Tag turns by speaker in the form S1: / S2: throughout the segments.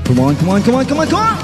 S1: Come on, come on, come on, come on, come on!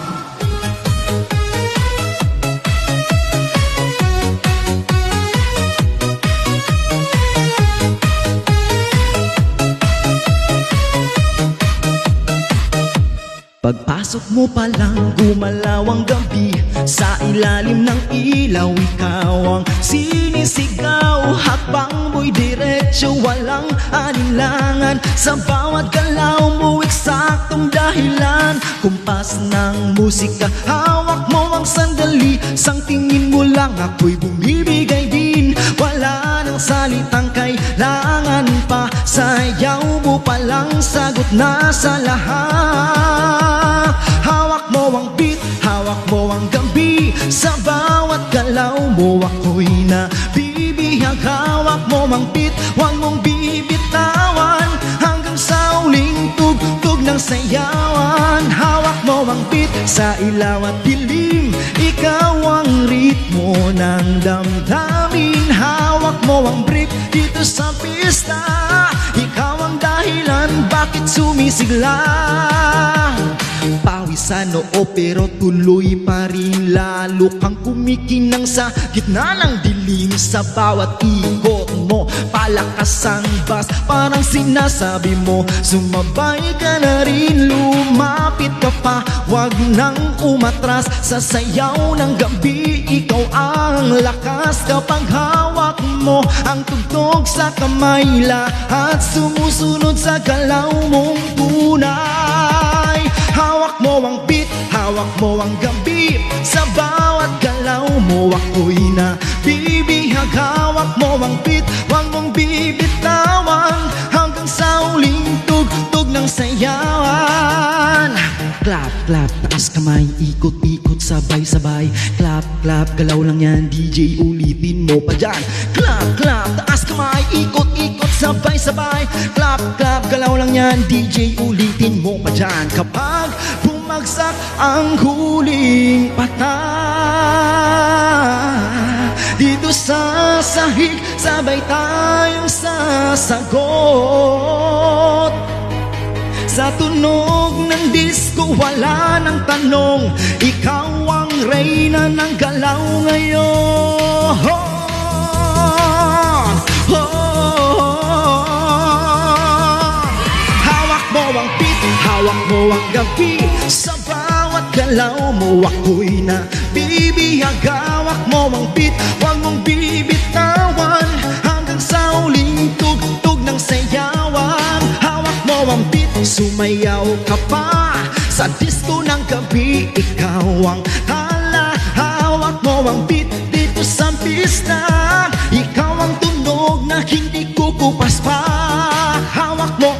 S1: Pagpasok mo pa lang, gumalaw ang gabi. Sa ilalim ng ilaw, ikaw ang sinisigaw. Hakbang mo'y diretso, walang alinlangan. Sa bawat galaw mo, eksaktong dahilan. Kumpas ng musika, hawak mo ang sandali. Sang tingin mo lang, ako'y bumibigay din. Wala nang salitang kailangan pa. Sayaw mo pa lang, sagot na sa lahat. Hawak mo ang beat, hawak mo ang gabi. Sa bawat galaw mo ako'y nabibihag. Hawak mo ang beat, huwag mong bibitawan. Hanggang sa uling tugtog ng sayawan. Hawak mo ang beat, sa ilaw at dilim. Ikaw ang ritmo ng damdamin. Hawak mo ang brief dito sa pista. Ikaw ang dahilan bakit sumisigla. Pawisan oo pero tuloy pa rin. Lalo kang kumikinang sa gitna ng dilim. Sa bawat ikot mo, palakas ang bas. Parang sinasabi mo, sumabay ka na rin. Lumapit ka pa, wag nang umatras. Sa sayaw ng gabi, ikaw ang lakas. Kapag hawak mo ang tugtog sa kamay, lahat sumusunod sa galaw mong tunay. Hawak mo ang beat, hawak mo ang gabi. Sa bawat galaw mo ako'y nabibihag. Hawak mo ang beat, huwag mong bibitawan. Hanggang sa uling tugtog ng sayawan. Clap, clap, taas kamay, ikot-ikot, sabay-sabay. Clap, clap, galaw lang yan, DJ ulitin mo pa dyan. Clap, clap, taas kamay, ikot-ikot, sabay-sabay. Clap, clap, galaw lang yan, DJ ulitin mo pa dyan. Kapag bumagsak ang huling patah, dito sa sahig, sabay tayong sasagot. Sa tunog ng disco, wala nang tanong. Ikaw ang reyna ng galaw ngayon. Hawak mo ang beat, hawak mo ang gabi. Sa bawat galaw mo ako'y nabibihag. Hawak mo ang beat, huwag mong bibitawan. Hanggang sa uling tugtog ng sayawan. Hawak mo ang beat, sumayaw ka pa. Sa disco ng gabi, ikaw ang tala. Hawak mo ang beat dito sa pista. Ikaw ang tunog na hindi kukupas pa. Hawak mo